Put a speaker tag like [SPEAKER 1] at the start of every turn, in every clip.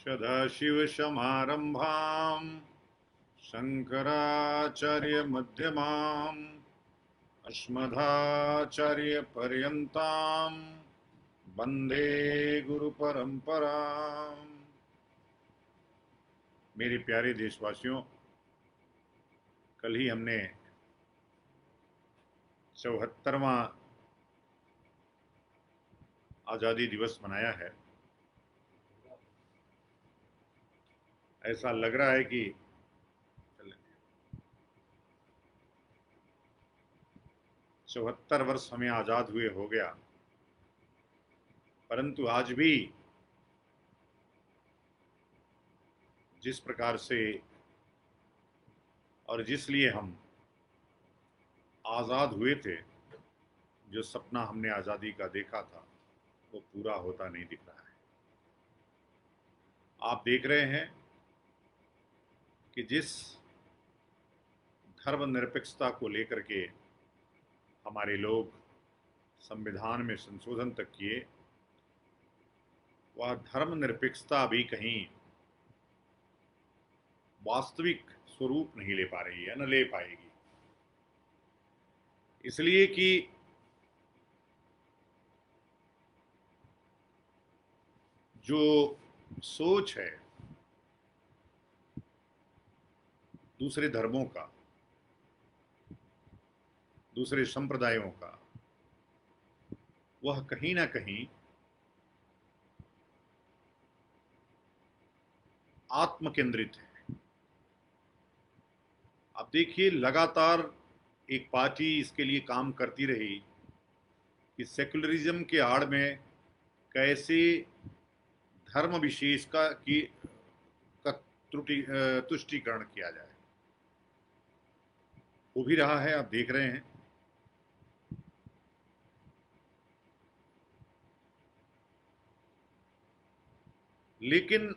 [SPEAKER 1] सदाशिवसमारम्भाम् शङ्कराचार्यमध्यमाम् अस्मदाचार्यपर्यन्ताम् वन्दे गुरुपरम्पराम्। मेरे प्यारे देशवासियों, कल ही हमने 74वां आज़ादी दिवस मनाया है। ऐसा लग रहा है कि 74 वर्ष हमें आज़ाद हुए हो गया, परंतु आज भी जिस प्रकार से और जिस लिए हम आज़ाद हुए थे, जो सपना हमने आज़ादी का देखा था, वो पूरा होता नहीं दिख रहा है। आप देख रहे हैं कि जिस धर्मनिरपेक्षता को लेकर के हमारे लोग संविधान में संशोधन तक किए, वह धर्मनिरपेक्षता भी कहीं वास्तविक स्वरूप नहीं ले पा रही है, न ले पाएगी। इसलिए कि जो सोच है दूसरे धर्मों का, दूसरे संप्रदायों का, वह कहीं ना कहीं आत्म केंद्रित है। आप देखिए, लगातार एक पार्टी इसके लिए काम करती रही कि सेकुलरिज्म के आड़ में कैसे धर्म विशेष का तुष्टिकरण किया जाए। हो भी रहा है, आप देख रहे हैं। लेकिन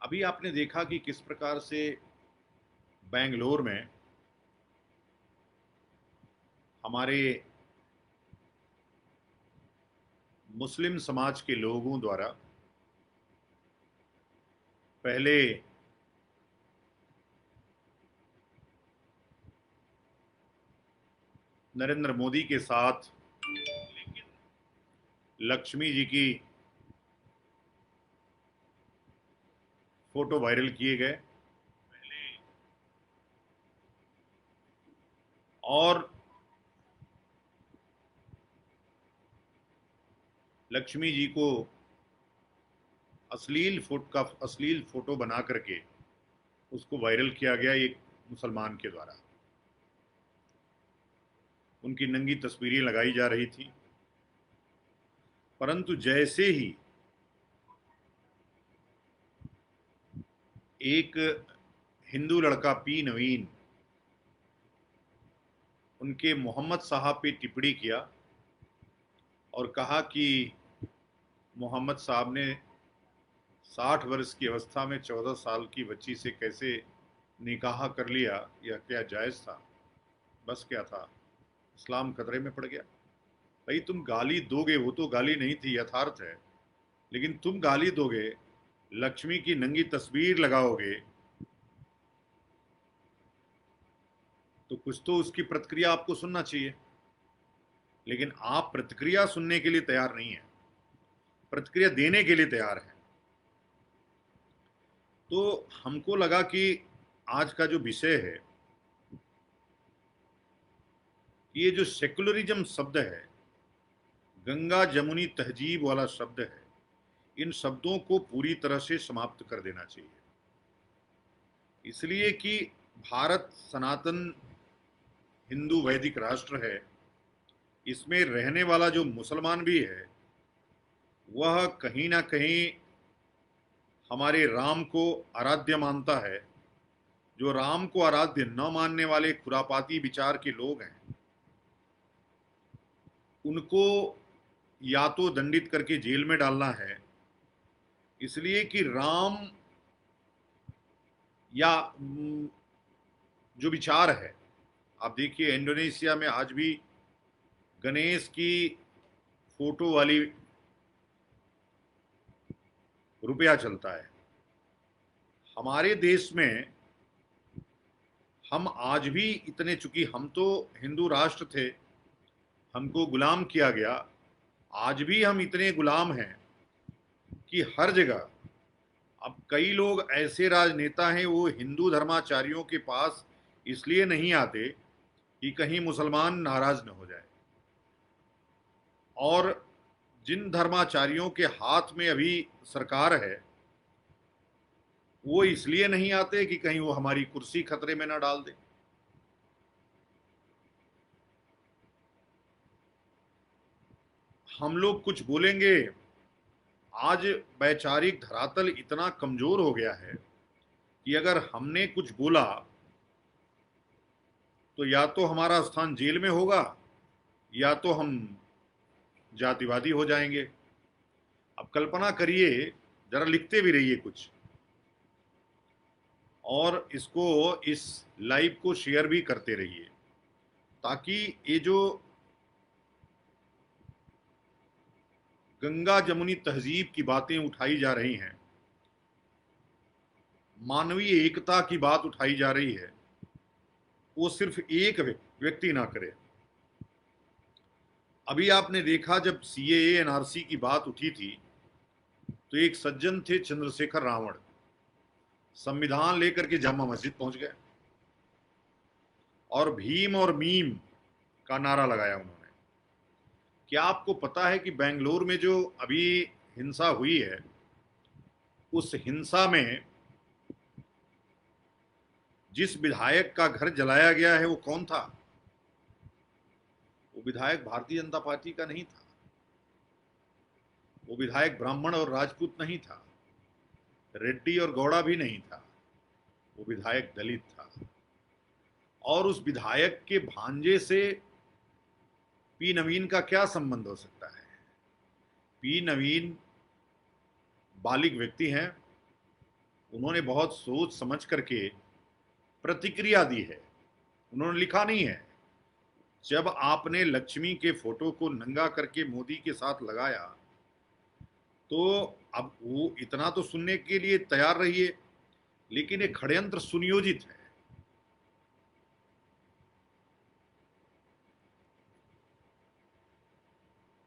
[SPEAKER 1] अभी आपने देखा कि किस प्रकार से बेंगलोर में हमारे मुस्लिम समाज के लोगों द्वारा पहले नरेंद्र मोदी के साथ लक्ष्मी जी की फोटो वायरल किए गए और लक्ष्मी जी को अश्लील फोटो बना करके उसको वायरल किया गया एक मुसलमान के द्वारा। उनकी नंगी तस्वीरें लगाई जा रही थी, परंतु जैसे ही एक हिंदू लड़का पी नवीन उनके मोहम्मद साहब पे टिप्पणी किया और कहा कि मोहम्मद साहब ने 60 वर्ष की अवस्था में 14 साल की बच्ची से कैसे निकाह कर लिया, यह क्या जायज़ था? बस क्या था, इस्लाम खतरे में पड़ गया। भाई, तुम गाली दोगे, वो तो गाली नहीं थी, यथार्थ है, लेकिन तुम गाली दोगे, लक्ष्मी की नंगी तस्वीर लगाओगे, तो कुछ तो उसकी प्रतिक्रिया आपको सुनना चाहिए। लेकिन आप प्रतिक्रिया सुनने के लिए तैयार नहीं है, प्रतिक्रिया देने के लिए तैयार है। तो हमको लगा कि आज का जो विषय है, ये जो सेकुलरिज्म शब्द है, गंगा जमुनी तहजीब वाला शब्द है, इन शब्दों को पूरी तरह से समाप्त कर देना चाहिए। इसलिए कि भारत सनातन हिंदू वैदिक राष्ट्र है। इसमें रहने वाला जो मुसलमान भी है, वह कहीं ना कहीं हमारे राम को आराध्य मानता है। जो राम को आराध्य न मानने वाले खुरापाती विचार के लोग हैं, उनको या तो दंडित करके जेल में डालना है, इसलिए कि राम या जो विचार है आप देखिए इंडोनेशिया में आज भी गणेश की फोटो वाली रुपया चलता है। हमारे देश में हम आज भी इतने, चूंकि हम तो हिंदू राष्ट्र थे, हमको गुलाम किया गया, आज भी हम इतने गुलाम हैं कि हर जगह अब कई लोग ऐसे राजनेता हैं वो हिंदू धर्माचार्यों के पास इसलिए नहीं आते कि कहीं मुसलमान नाराज न हो जाए, और जिन धर्माचार्यों के हाथ में अभी सरकार है वो इसलिए नहीं आते कि कहीं वो हमारी कुर्सी खतरे में ना डाल दे। हम लोग कुछ बोलेंगे, आज वैचारिक धरातल इतना कमजोर हो गया है कि अगर हमने कुछ बोला तो या तो हमारा स्थान जेल में होगा या तो हम जातिवादी हो जाएंगे। अब कल्पना करिए, जरा लिखते भी रहिए कुछ, और इसको, इस लाइव को शेयर भी करते रहिए, ताकि ये जो गंगा जमुनी तहजीब की बातें उठाई जा रही हैं, मानवीय एकता की बात उठाई जा रही है, वो सिर्फ एक व्यक्ति ना करे। अभी आपने देखा जब सीएए एनआरसी की बात उठी थी तो एक सज्जन थे चंद्रशेखर रावण, संविधान लेकर के जामा मस्जिद पहुंच गए और भीम और मीम का नारा लगाया उन्होंने। क्या आपको पता है कि बेंगलोर में जो अभी हिंसा हुई है, उस हिंसा में जिस विधायक का घर जलाया गया है वो कौन था? वो विधायक भारतीय जनता पार्टी का नहीं था, वो विधायक ब्राह्मण और राजपूत नहीं था, रेड्डी और गौड़ा भी नहीं था, वो विधायक दलित था। और उस विधायक के भांजे से पी नवीन का क्या संबंध हो सकता है? पी नवीन बालिग व्यक्ति हैं, उन्होंने बहुत सोच समझ करके प्रतिक्रिया दी है, उन्होंने लिखा नहीं है। जब आपने लक्ष्मी के फोटो को नंगा करके मोदी के साथ लगाया तो अब वो इतना तो सुनने के लिए तैयार रहिए, लेकिन एक षड्यंत्र सुनियोजित है।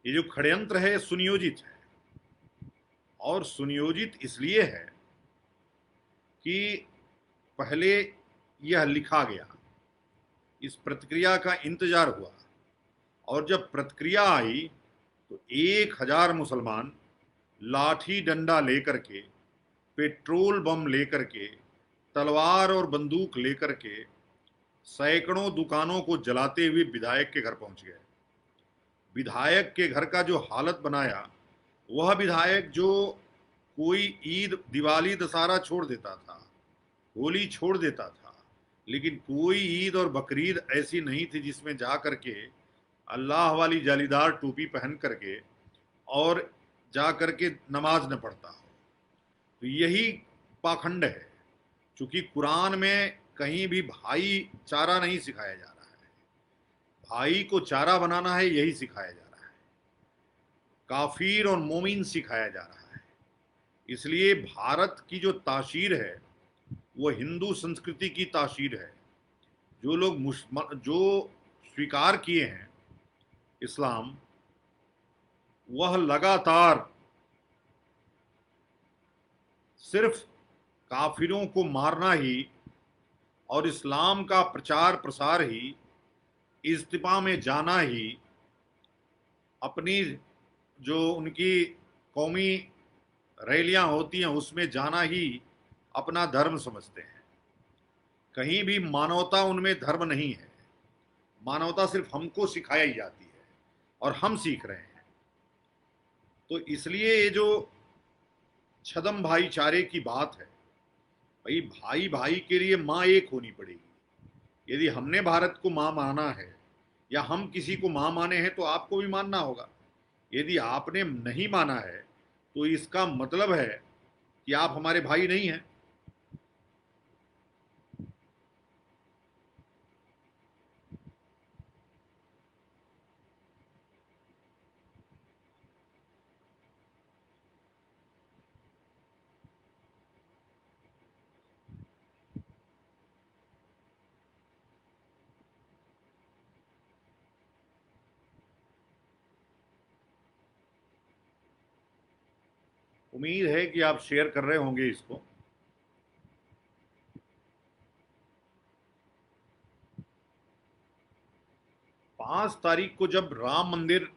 [SPEAKER 1] ये जो षड्यंत्र है सुनियोजित है, और सुनियोजित इसलिए है कि पहले यह लिखा गया, इस प्रतिक्रिया का इंतजार हुआ, और जब प्रतिक्रिया आई तो 1000 मुसलमान लाठी डंडा लेकर के, पेट्रोल बम लेकर के, तलवार और बंदूक लेकर के सैकड़ों दुकानों को जलाते हुए विधायक के घर पहुंच गए। विधायक के घर का जो हालत बनाया, वह विधायक जो कोई ईद, दिवाली, दशहरा छोड़ देता था, होली छोड़ देता था, लेकिन कोई ईद और बकरीद ऐसी नहीं थी जिसमें जा करके अल्लाह वाली जालीदार टोपी पहन करके और जा करके नमाज न पढ़ता हो। तो यही पाखंड है, क्योंकि कुरान में कहीं भी भाईचारा नहीं सिखाया जा रहा है, भाई को चारा बनाना है यही सिखाया जा रहा है, काफिर और मोमिन सिखाया जा रहा है। इसलिए भारत की जो तासीर है वो हिंदू संस्कृति की तासीर है। जो लोग जो स्वीकार किए हैं इस्लाम, वह लगातार सिर्फ काफिरों को मारना ही और इस्लाम का प्रचार प्रसार ही, इज्तिमा में जाना ही, अपनी जो उनकी कौमी रैलियां होती हैं उसमें जाना ही अपना धर्म समझते हैं। कहीं भी मानवता उनमें धर्म नहीं है। मानवता सिर्फ हमको सिखाई जाती है और हम सीख रहे हैं। तो इसलिए ये जो छदम भाईचारे की बात है, भाई भाई भाई के लिए माँ एक होनी पड़ेगी। यदि हमने भारत को माँ माना है या हम किसी को माँ माने हैं तो आपको भी मानना होगा। यदि आपने नहीं माना है तो इसका मतलब है कि आप हमारे भाई नहीं हैं। उम्मीद है कि आप शेयर कर रहे होंगे इसको। पांच तारीख को जब राम मंदिर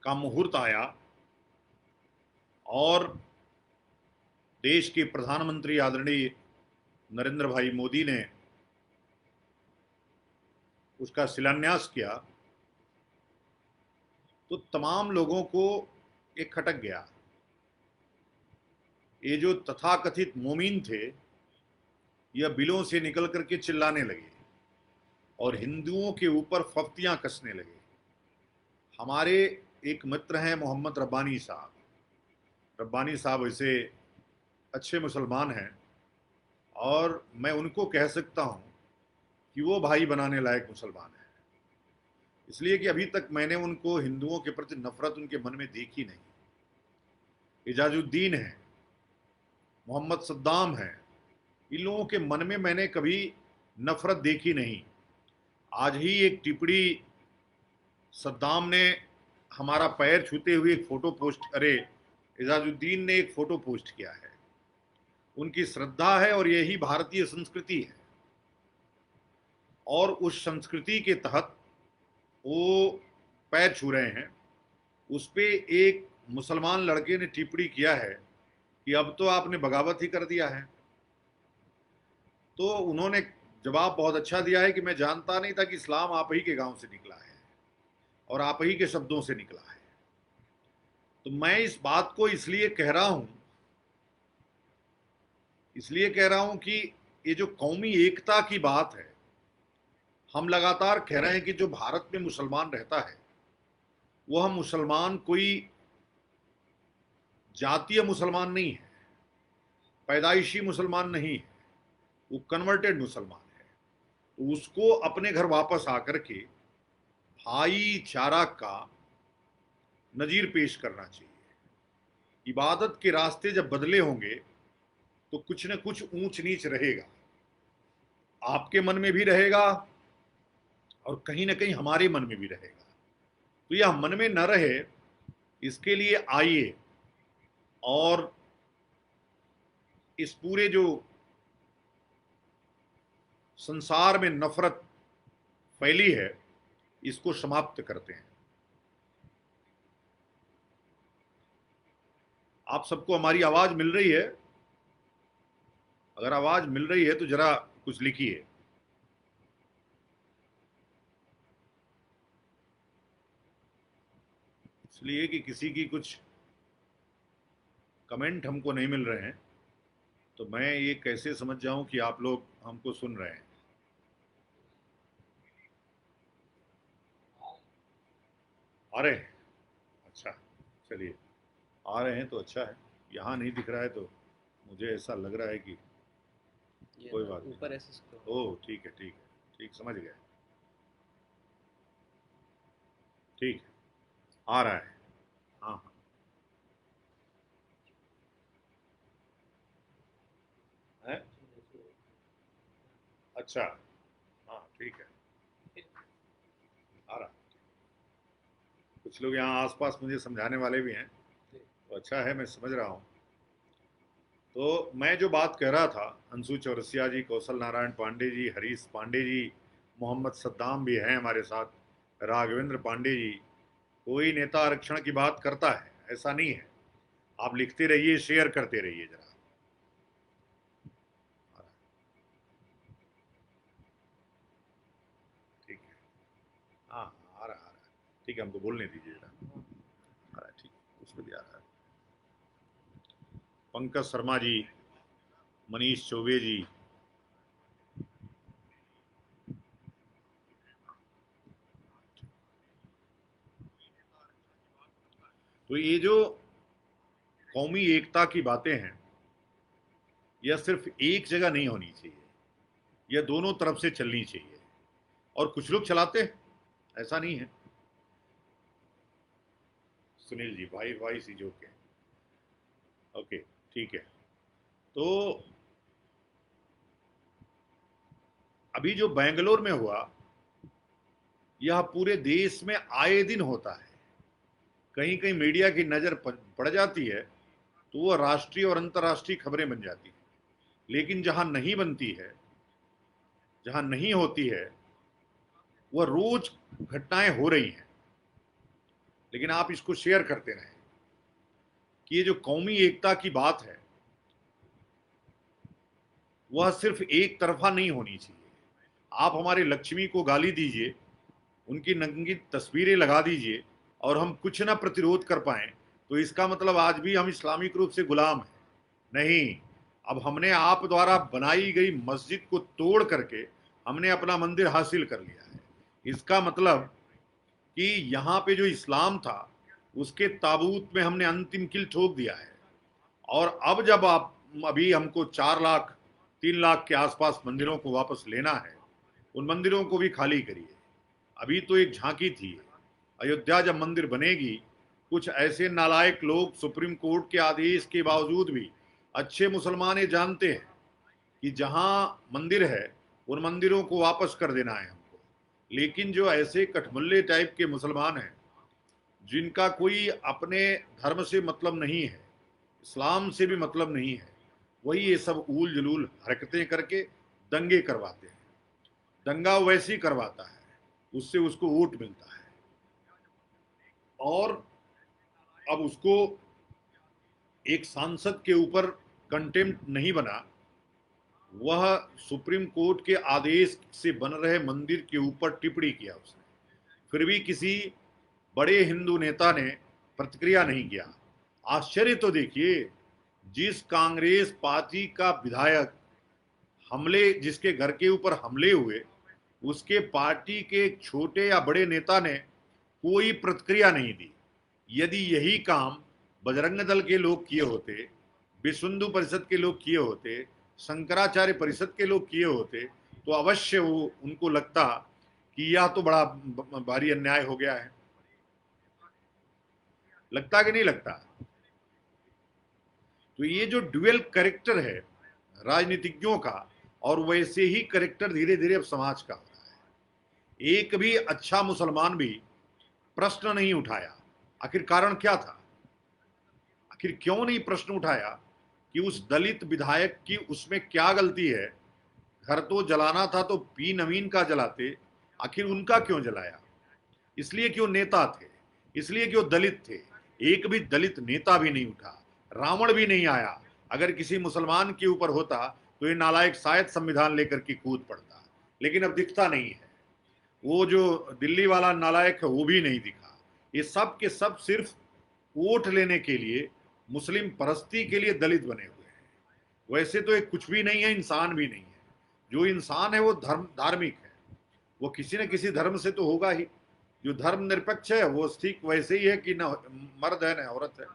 [SPEAKER 1] का मुहूर्त आया और देश के प्रधानमंत्री आदरणीय नरेंद्र भाई मोदी ने उसका शिलान्यास किया, तो तमाम लोगों को एक खटक गया। ये जो तथाकथित मोमीन थे, यह बिलों से निकल करके चिल्लाने लगे और हिंदुओं के ऊपर फफ्तियां कसने लगे। हमारे एक मित्र हैं मोहम्मद रब्बानी साहब। रब्बानी साहब वैसे अच्छे मुसलमान हैं और मैं उनको कह सकता हूं कि वो भाई बनाने लायक मुसलमान हैं, इसलिए कि अभी तक मैंने उनको हिंदुओं के प्रति नफरत उनके मन में देखी नहीं। इजाजुद्दीन है, मोहम्मद सद्दाम है, इन लोगों के मन में मैंने कभी नफरत देखी नहीं। आज ही एक टिप्पणी सद्दाम ने हमारा पैर छूते हुए एक फोटो पोस्ट, अरे इजाजुद्दीन ने एक फोटो पोस्ट किया है। उनकी श्रद्धा है और यही भारतीय संस्कृति है, और उस संस्कृति के तहत वो पैर छू रहे हैं। उस पे एक मुसलमान लड़के ने टिप्पणी किया है कि अब तो आपने बगावत ही कर दिया है। तो उन्होंने जवाब बहुत अच्छा दिया है कि मैं जानता नहीं था कि इस्लाम आप ही के गांव से निकला है और आप ही के शब्दों से निकला है। तो मैं इस बात को इसलिए कह रहा हूं कि ये जो कौमी एकता की बात है, हम लगातार कह रहे हैं कि जो भारत में मुसलमान रहता है वह मुसलमान कोई जातीय मुसलमान नहीं है, पैदाइशी मुसलमान नहीं है, वो कन्वर्टेड मुसलमान है। तो उसको अपने घर वापस आकर के भाईचारा का नजीर पेश करना चाहिए। इबादत के रास्ते जब बदले होंगे तो कुछ न कुछ ऊंच नीच रहेगा, आपके मन में भी रहेगा और कहीं ना कहीं हमारे मन में भी रहेगा। तो यह मन में न रहे, इसके लिए आइए और इस पूरे जो संसार में नफरत फैली है इसको समाप्त करते हैं। आप सबको हमारी आवाज मिल रही है? अगर आवाज मिल रही है तो जरा कुछ लिखिए। इसलिए कि किसी की कुछ कमेंट हमको नहीं मिल रहे हैं, तो मैं ये कैसे समझ जाऊं कि आप लोग हमको सुन रहे हैं। आ रहे हैं? अच्छा, चलिए, आ रहे हैं तो अच्छा है। यहाँ नहीं दिख रहा है तो मुझे ऐसा लग रहा है कि कोई बात नहीं।
[SPEAKER 2] ऊपर ऐसे
[SPEAKER 1] ओह ठीक है, ठीक है, ठीक, समझ गए। ठीक है, आ रहा है। हाँ हाँ, है? अच्छा, हाँ ठीक है, आ रहा है। कुछ लोग यहाँ आसपास मुझे समझाने वाले भी हैं, तो अच्छा है, मैं समझ रहा हूँ। तो मैं जो बात कह रहा था, अंशु चौरसिया जी, कौशल नारायण पांडे जी, हरीश पांडे जी, मोहम्मद सद्दाम भी हैं हमारे साथ, राघवेंद्र पांडे जी। कोई नेता आरक्षण की बात करता है, ऐसा नहीं है। आप लिखते रहिए, शेयर करते रहिए जरा। ठीक है, हाँ हाँ, आ रहा है। ठीक है, हमको बोलने दीजिए जरा। आ रहा है, ठीक, उसको भी आ रहा है। पंकज शर्मा जी, मनीष चौबे जी, तो ये जो कौमी एकता की बातें हैं, यह सिर्फ एक जगह नहीं होनी चाहिए, यह दोनों तरफ से चलनी चाहिए। और कुछ लोग चलाते हैं, ऐसा नहीं है। सुनील जी, भाई भाई सी जोक है। ओके, ठीक है। तो अभी जो बेंगलोर में हुआ, यह पूरे देश में आए दिन होता है। कहीं कहीं मीडिया की नजर पड़ जाती है तो वो राष्ट्रीय और अंतर्राष्ट्रीय खबरें बन जाती है। लेकिन जहां नहीं बनती है, जहां नहीं होती है, वह रोज घटनाएं हो रही हैं, लेकिन आप इसको शेयर करते रहें कि ये जो कौमी एकता की बात है वह सिर्फ एक तरफा नहीं होनी चाहिए। आप हमारे लक्ष्मी को गाली दीजिए, उनकी नंगी तस्वीरें लगा दीजिए और हम कुछ ना प्रतिरोध कर पाए तो इसका मतलब आज भी हम इस्लामिक रूप से गुलाम हैं? नहीं। अब हमने आप द्वारा बनाई गई मस्जिद को तोड़ करके हमने अपना मंदिर हासिल कर लिया है। इसका मतलब कि यहाँ पे जो इस्लाम था उसके ताबूत में हमने अंतिम किल ठोक दिया है। और अब जब आप अभी हमको 4 लाख 3 लाख के आसपास मंदिरों को वापस लेना है, उन मंदिरों को भी खाली करिए। अभी तो एक झांकी थी, अयोध्या जब मंदिर बनेगी, कुछ ऐसे नालायक लोग सुप्रीम कोर्ट के आदेश के बावजूद भी, अच्छे मुसलमान ये जानते हैं कि जहां मंदिर है उन मंदिरों को वापस कर देना है हमको। लेकिन जो ऐसे कठमुल्ले टाइप के मुसलमान हैं जिनका कोई अपने धर्म से मतलब नहीं है, इस्लाम से भी मतलब नहीं है, वही ये सब ऊल जलूल हरकतें करके दंगे करवाते हैं। दंगा वैसे ही करवाता है, उससे उसको वोट मिलता है। और अब उसको एक सांसद के ऊपर कंटेम्प्ट नहीं बना, वह सुप्रीम कोर्ट के आदेश से बन रहे मंदिर के ऊपर टिप्पणी किया उसने। फिर भी किसी बड़े हिंदू नेता ने प्रतिक्रिया नहीं किया। आश्चर्य तो देखिए, जिस कांग्रेस पार्टी का विधायक हमले, जिसके घर के ऊपर हमले हुए, उसके पार्टी के एक छोटे या बड़े नेता ने कोई प्रतिक्रिया नहीं दी। यदि यही काम बजरंग दल के लोग किए होते, विश्व हिंदू परिषद के लोग किए होते, शंकराचार्य परिषद के लोग किए होते, तो अवश्य वो उनको लगता कि यह तो बड़ा भारी अन्याय हो गया है। लगता कि नहीं लगता? तो ये जो ड्यूअल कैरेक्टर है राजनीतिज्ञों का, और वैसे ही कैरेक्टर धीरे धीरे अब समाज का हो रहा है। एक भी अच्छा मुसलमान भी प्रश्न नहीं उठाया। आखिर कारण क्या था? आखिर क्यों नहीं प्रश्न उठाया कि उस दलित विधायक की उसमें क्या गलती है? घर तो जलाना था तो पी नवीन का जलाते, आखिर उनका क्यों जलाया? इसलिए कि वो नेता थे, इसलिए कि वो दलित थे। एक भी दलित नेता भी नहीं उठा, रावण भी नहीं आया। अगर किसी मुसलमान के ऊपर होता तो ये नालायक शायद संविधान लेकर के कूद पड़ता, लेकिन अब दिखता नहीं है। वो जो दिल्ली वाला नालायक है वो भी नहीं दिखा। ये सब के सब सिर्फ वोट लेने के लिए, मुस्लिम परस्ती के लिए दलित बने हुए हैं। वैसे तो एक कुछ भी नहीं है, इंसान भी नहीं है। जो इंसान है वो धार्मिक है, वो किसी न किसी धर्म से तो होगा ही। जो धर्म निरपेक्ष है वो ठीक वैसे ही है कि न मर्द है न औरत है,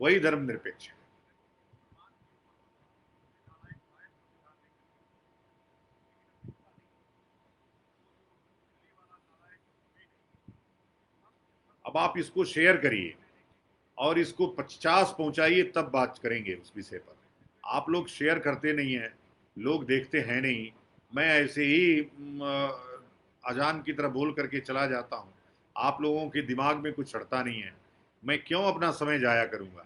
[SPEAKER 1] वही धर्म निरपेक्ष है। अब आप इसको शेयर करिए और इसको 50 पहुंचाइए, तब बात करेंगे उस विषय पर। आप लोग शेयर करते नहीं हैं, लोग देखते हैं नहीं। मैं ऐसे ही अजान की तरह बोल करके चला जाता हूं। आप लोगों के दिमाग में कुछ चढ़ता नहीं है। मैं क्यों अपना समय जाया करूंगा?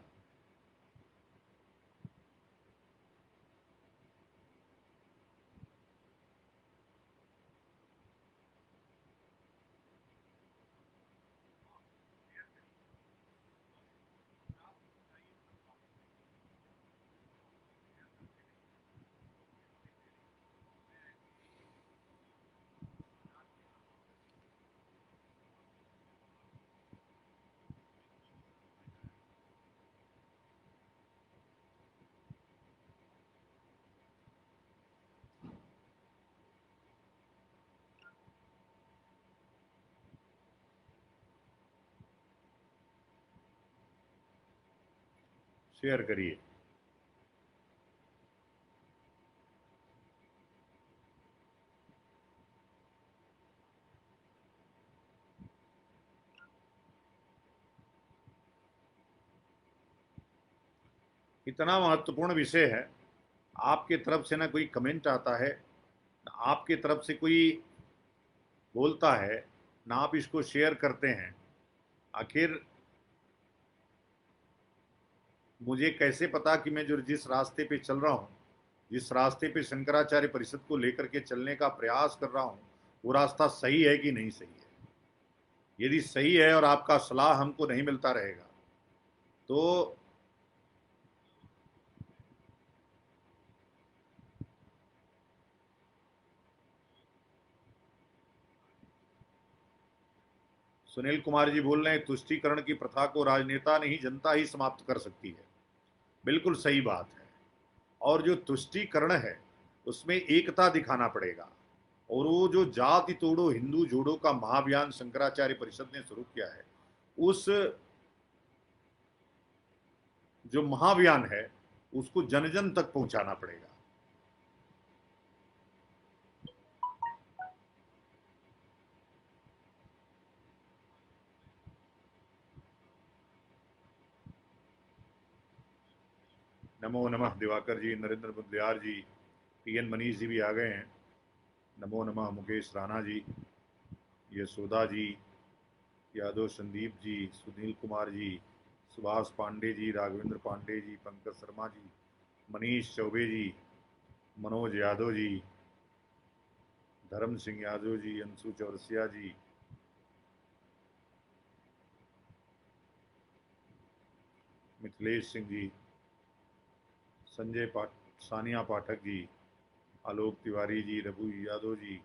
[SPEAKER 1] शेयर करिए। इतना महत्वपूर्ण विषय है, आपके तरफ से ना कोई कमेंट आता है, ना आपके तरफ से कोई बोलता है, ना आप इसको शेयर करते हैं। आखिर मुझे कैसे पता कि मैं जो जिस रास्ते पे चल रहा हूँ, जिस रास्ते पे शंकराचार्य परिषद को लेकर के चलने का प्रयास कर रहा हूँ, वो रास्ता सही है कि नहीं सही है? यदि सही है और आपका सलाह हमको नहीं मिलता रहेगा तो सुनील कुमार जी बोल रहे हैं तुष्टीकरण की प्रथा को राजनेता नहीं जनता ही समाप्त कर सकती है। बिल्कुल सही बात है। और जो तुष्टीकरण है उसमें एकता दिखाना पड़ेगा। और वो जो जाति तोड़ो हिंदू जोड़ो का महाअभियान शंकराचार्य परिषद ने शुरू किया है, उस जो महाअभियान है उसको जन जन तक पहुंचाना पड़ेगा। नमो नमः दिवाकर जी, नरेंद्र बुद्धियार जी, टीएन मनीष जी भी आ गए हैं। नमो नमः मुकेश राणा जी, यशोदा जी, यादव संदीप जी, सुनील कुमार जी, सुभाष पांडे जी, राघवेंद्र पांडे जी, पंकज शर्मा जी, मनीष चौबे जी, मनोज यादव जी, धर्म सिंह यादव जी, अंशु चौरसिया जी, मिथिलेश सिंह जी, संजय सानिया पाठक जी, आलोक तिवारी जी, रघु यादव जी,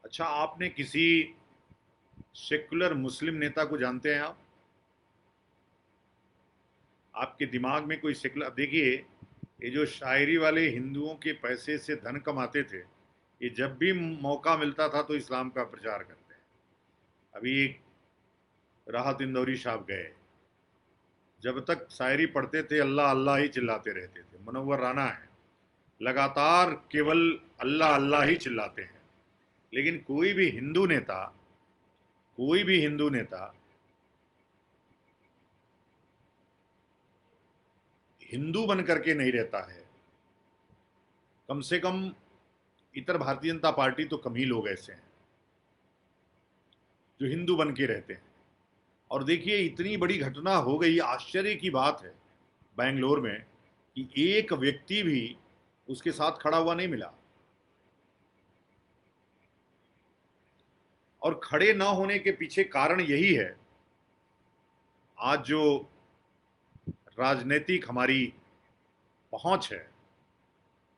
[SPEAKER 1] अच्छा, आपने किसी सेक्युलर मुस्लिम नेता को जानते हैं आप? आपके दिमाग में कोई सेक्युलर, देखिए ये जो शायरी वाले हिंदुओं के पैसे से धन कमाते थे, ये जब भी मौका मिलता था तो इस्लाम का प्रचार करते हैं। अभी राहत इंदौरी साहब गए, जब तक शायरी पढ़ते थे अल्लाह अल्लाह ही चिल्लाते रहते थे। मुनव्वर राना है, लगातार केवल अल्लाह अल्लाह ही चिल्लाते हैं। लेकिन कोई भी हिंदू नेता हिंदू बन करके नहीं रहता है। कम से कम इतर भारतीय जनता पार्टी तो कम ही लोग ऐसे हैं जो हिंदू बन के रहते हैं। और देखिए इतनी बड़ी घटना हो गई, आश्चर्य की बात है बेंगलोर में कि एक व्यक्ति भी उसके साथ खड़ा हुआ नहीं मिला। और खड़े ना होने के पीछे कारण यही है, आज जो राजनीतिक हमारी पहुंच है,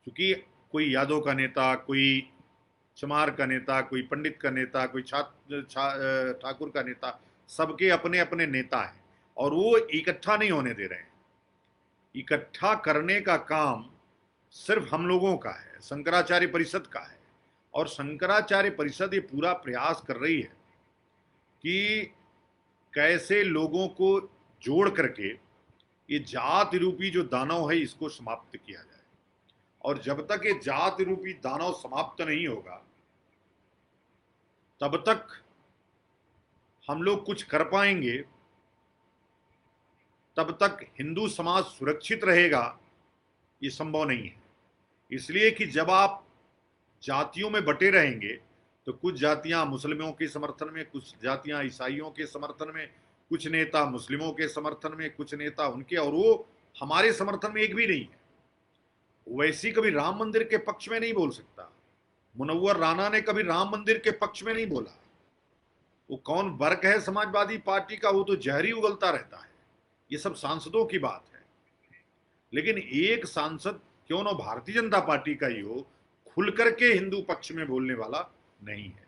[SPEAKER 1] क्योंकि कोई यादव का नेता, कोई चमार का नेता, कोई पंडित का नेता, कोई ठाकुर का नेता, सबके अपने अपने नेता हैं और वो इकट्ठा नहीं होने दे रहे हैं। इकट्ठा करने का काम सिर्फ हम लोगों का है, शंकराचार्य परिषद का है। और शंकराचार्य परिषद ये पूरा प्रयास कर रही है कि कैसे लोगों को जोड़ करके ये जाति रूपी जो दानव है इसको समाप्त किया जाए। और जब तक ये जाति रूपी दानव समाप्त नहीं होगा तब तक हम लोग कुछ कर पाएंगे, तब तक हिंदू समाज सुरक्षित रहेगा, ये संभव नहीं है। इसलिए कि जब आप जातियों में बटे रहेंगे तो कुछ जातियां मुस्लिमों के समर्थन में, कुछ जातियां ईसाइयों के समर्थन में, कुछ नेता मुस्लिमों के समर्थन में, कुछ नेता उनके, और वो हमारे समर्थन में एक भी नहीं है। वैसी कभी राम मंदिर के पक्ष में नहीं बोल सकता। मुनव्वर राना ने कभी राम मंदिर के पक्ष में नहीं बोला। वो कौन वर्ग है समाजवादी पार्टी का, वो तो जहरी उगलता रहता है। ये सब सांसदों की बात है। लेकिन एक सांसद क्यों ना भारतीय जनता पार्टी का ही हो, खुल करके हिंदू पक्ष में बोलने वाला नहीं है,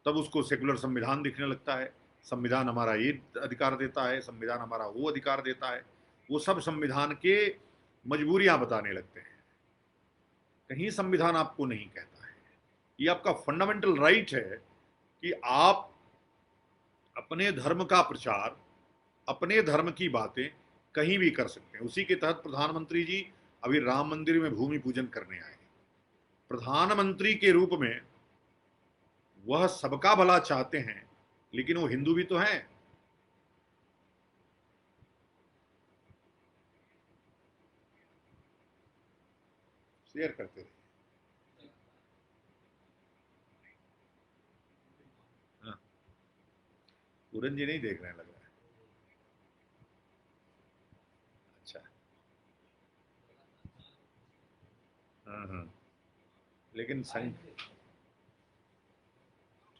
[SPEAKER 1] तब उसको सेकुलर संविधान दिखने लगता है। संविधान हमारा ये अधिकार देता है, संविधान हमारा वो अधिकार देता है। वो सब संविधान के मजबूरियां बताने लगते हैं। कहीं संविधान आपको नहीं कहता है। ये आपका फंडामेंटल राइट है कि आप अपने धर्म का प्रचार, अपने धर्म की बातें कहीं भी कर सकते हैं। उसी के तहत प्रधानमंत्री जी अभी राम मंदिर में भूमि पूजन करने आए। प्रधानमंत्री के रूप में वह सबका भला चाहते हैं, लेकिन वो हिंदू भी तो हैं। शेयर करते रहे। हाँ, पूरन जी नहीं देख रहे हैं लग रहा है। अच्छा। हाँ हाँ, लेकिन संघ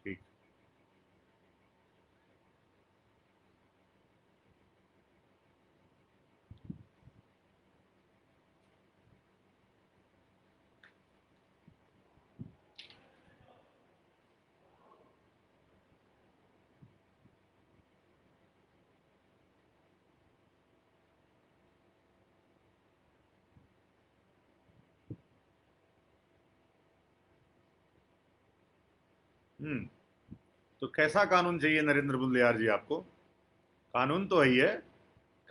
[SPEAKER 1] ठीक। हम्म। तो कैसा कानून चाहिए नरेंद्र बुल्लियार जी आपको? कानून तो वही है।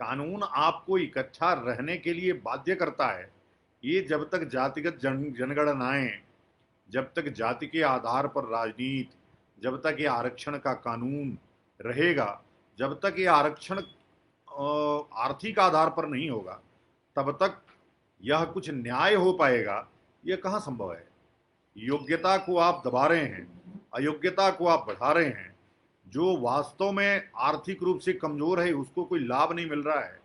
[SPEAKER 1] कानून आपको इकट्ठा रहने के लिए बाध्य करता है। ये जब तक जातिगत जनगणनाएं, जब तक जाति के आधार पर राजनीति, जब तक ये आरक्षण का कानून रहेगा, जब तक ये आरक्षण आर्थिक आधार पर नहीं होगा, तब तक यह कुछ न्याय हो पाएगा, यह कहाँ संभव है। योग्यता को आप दबा रहे हैं, अयोग्यता को आप बढ़ा रहे हैं। जो वास्तव में आर्थिक रूप से कमजोर है उसको कोई लाभ नहीं मिल रहा है।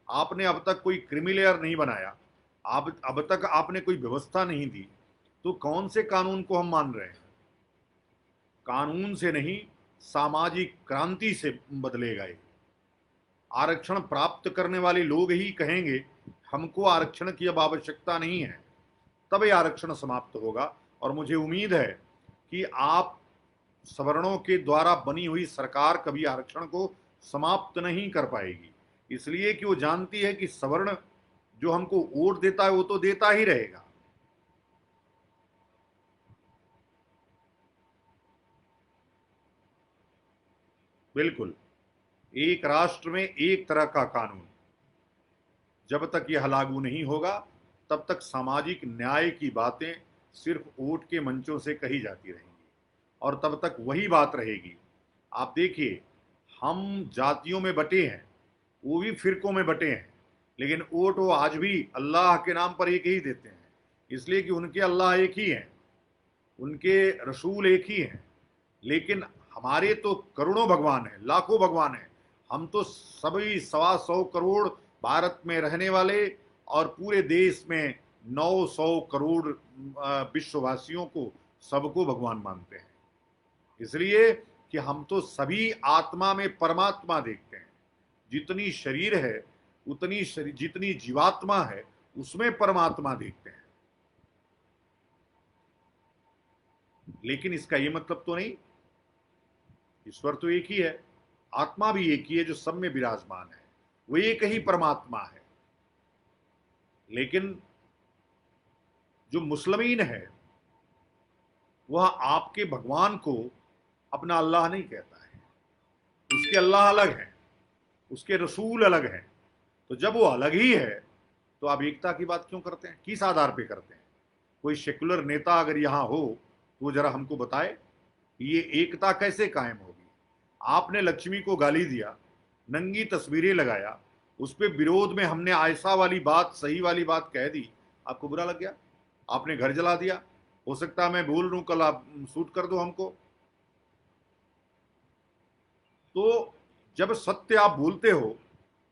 [SPEAKER 1] आपने अब तक कोई क्रिमिलेयर नहीं बनाया, आप अब तक आपने कोई व्यवस्था नहीं दी, तो कौन से कानून को हम मान रहे हैं? कानून से नहीं, सामाजिक क्रांति से बदलेगा ये। आरक्षण प्राप्त करने वाले लोग ही कहेंगे हमको आरक्षण की अब आवश्यकता नहीं है, तब ये आरक्षण समाप्त होगा। और मुझे उम्मीद है कि आप सवर्णों के द्वारा बनी हुई सरकार कभी आरक्षण को समाप्त नहीं कर पाएगी, इसलिए कि वो जानती है कि सवर्ण जो हमको वोट देता है वो तो देता ही रहेगा। बिल्कुल। एक राष्ट्र में एक तरह का कानून, जब तक यह लागू नहीं होगा तब तक सामाजिक न्याय की बातें सिर्फ वोट के मंचों से कही जाती रहेंगी, और तब तक वही बात रहेगी। आप देखिए, हम जातियों में बटे हैं, वो भी फिरकों में बटे हैं, लेकिन वोट वो आज भी अल्लाह के नाम पर एक ही देते हैं, इसलिए कि उनके अल्लाह एक ही हैं, उनके रसूल एक ही हैं। लेकिन हमारे तो करोड़ों भगवान हैं, लाखों भगवान हैं। हम तो सभी 125 करोड़ भारत में रहने वाले और पूरे देश में 900 करोड़ विश्ववासियों को, सबको भगवान मानते हैं। इसलिए कि हम तो सभी आत्मा में परमात्मा देखते हैं। जितनी शरीर है उतनी शरीर, जितनी जीवात्मा है उसमें परमात्मा देखते हैं। लेकिन इसका यह मतलब तो नहीं, ईश्वर तो एक ही है, आत्मा भी एक ही है जो सब में विराजमान है, वो एक ही परमात्मा है। लेकिन जो मुस्लिमीन है वह आपके भगवान को अपना अल्लाह नहीं कहता है, उसके अल्लाह अलग है, उसके रसूल अलग हैं। तो जब वो अलग ही है तो आप एकता की बात क्यों करते हैं? किस आधार पे करते हैं? कोई सेकुलर नेता अगर यहां हो तो वो जरा हमको बताए ये एकता कैसे कायम होगी। आपने लक्ष्मी को गाली दिया, नंगी तस्वीरें लगाया, उस पर विरोध में हमने आयशा वाली बात, सही वाली बात कह दी, आपको बुरा लग गया, आपने घर जला दिया। हो सकता है मैं बोल लूं, कल आप शूट कर दो हमको। तो जब सत्य आप बोलते हो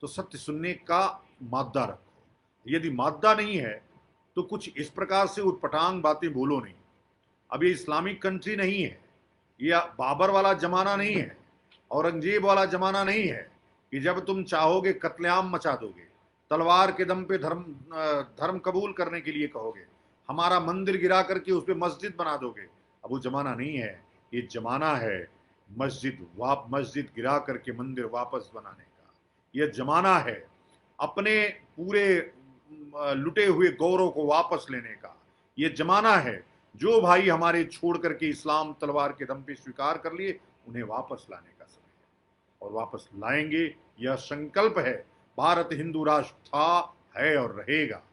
[SPEAKER 1] तो सत्य सुनने का मादा रखो। यदि मादा नहीं है तो कुछ इस प्रकार से उटपटांग बातें बोलो नहीं। अब ये इस्लामिक कंट्री नहीं है, ये बाबर वाला जमाना नहीं है, औरंगजेब वाला जमाना नहीं है कि जब तुम चाहोगे कत्लेआम मचा दोगे, तलवार के दम पे धर्म धर्म कबूल करने के लिए कहोगे, हमारा मंदिर गिरा करके उस पर मस्जिद बना दोगे। अब वो जमाना नहीं है, ये जमाना है मस्जिद गिरा करके मंदिर वापस बनाने का। यह जमाना है अपने पूरे लुटे हुए गौरव को वापस लेने का। ये जमाना है। जो भाई हमारे छोड़ करके इस्लाम तलवार के दम पे स्वीकार कर लिए, उन्हें वापस लाने का समय है, और वापस लाएंगे। यह संकल्प है। भारत हिंदू राष्ट्र था, है और रहेगा।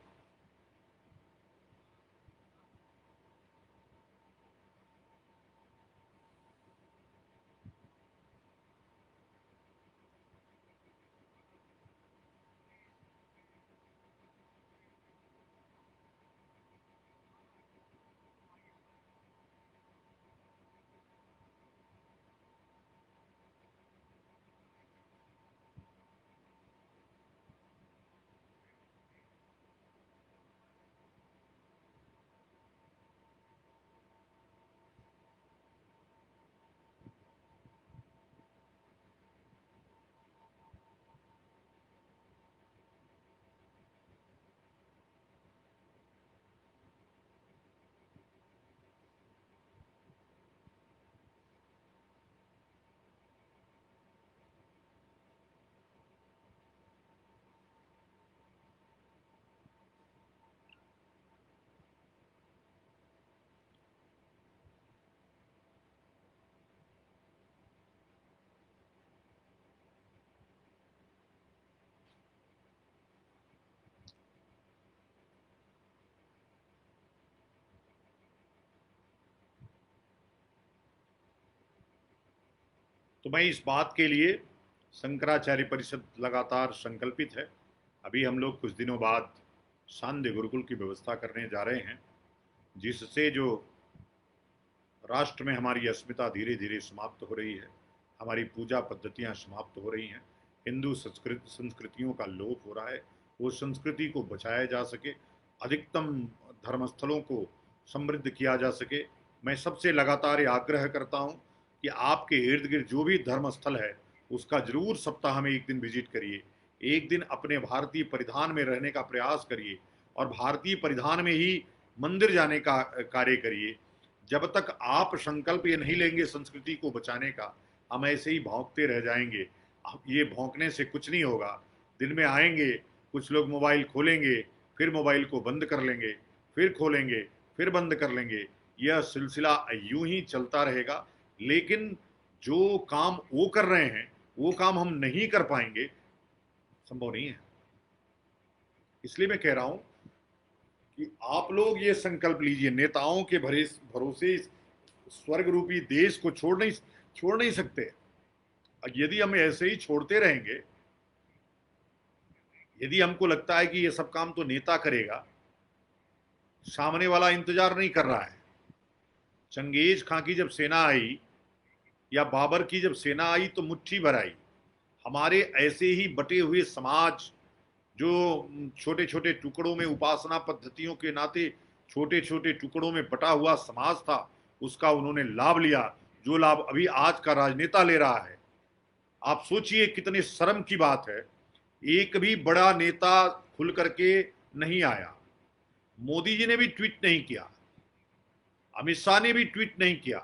[SPEAKER 1] तो मैं इस बात के लिए, शंकराचार्य परिषद लगातार संकल्पित है। अभी हम लोग कुछ दिनों बाद शांति गुरुकुल की व्यवस्था करने जा रहे हैं, जिससे जो राष्ट्र में हमारी अस्मिता धीरे धीरे समाप्त हो रही है, हमारी पूजा पद्धतियां समाप्त हो रही हैं, हिंदू संस्कृतियों का लोप हो रहा है, वो संस्कृति को बचाया जा सके, अधिकतम धर्मस्थलों को समृद्ध किया जा सके। मैं सबसे लगातार ये आग्रह करता हूं कि आपके इर्द गिर्द जो भी धर्मस्थल है, उसका जरूर सप्ताह में एक दिन विजिट करिए। एक दिन अपने भारतीय परिधान में रहने का प्रयास करिए, और भारतीय परिधान में ही मंदिर जाने का कार्य करिए। जब तक आप संकल्प ये नहीं लेंगे संस्कृति को बचाने का, हम ऐसे ही भौंकते रह जाएंगे। ये भौंकने से कुछ नहीं होगा। दिन में आएंगे, कुछ लोग मोबाइल खोलेंगे, फिर मोबाइल को बंद कर लेंगे, फिर खोलेंगे, फिर बंद कर लेंगे। यह सिलसिला यूं ही चलता रहेगा। लेकिन जो काम वो कर रहे हैं, वो काम हम नहीं कर पाएंगे, संभव नहीं है। इसलिए मैं कह रहा हूं कि आप लोग ये संकल्प लीजिए, नेताओं के भरोसे स्वर्ग रूपी देश को छोड़ नहीं सकते। यदि हम ऐसे ही छोड़ते रहेंगे, यदि हमको लगता है कि ये सब काम तो नेता करेगा, सामने वाला इंतजार नहीं कर रहा है। चंगेज खां की जब सेना आई, या बाबर की जब सेना आई, तो मुट्ठी भर आई। हमारे ऐसे ही बटे हुए समाज, जो छोटे छोटे टुकड़ों में उपासना पद्धतियों के नाते छोटे छोटे टुकड़ों में बटा हुआ समाज था, उसका उन्होंने लाभ लिया, जो लाभ अभी आज का राजनेता ले रहा है। आप सोचिए कितने शर्म की बात है। एक भी बड़ा नेता खुल करके नहीं आया। मोदी जी ने भी ट्वीट नहीं किया, अमित शाह ने भी ट्वीट नहीं किया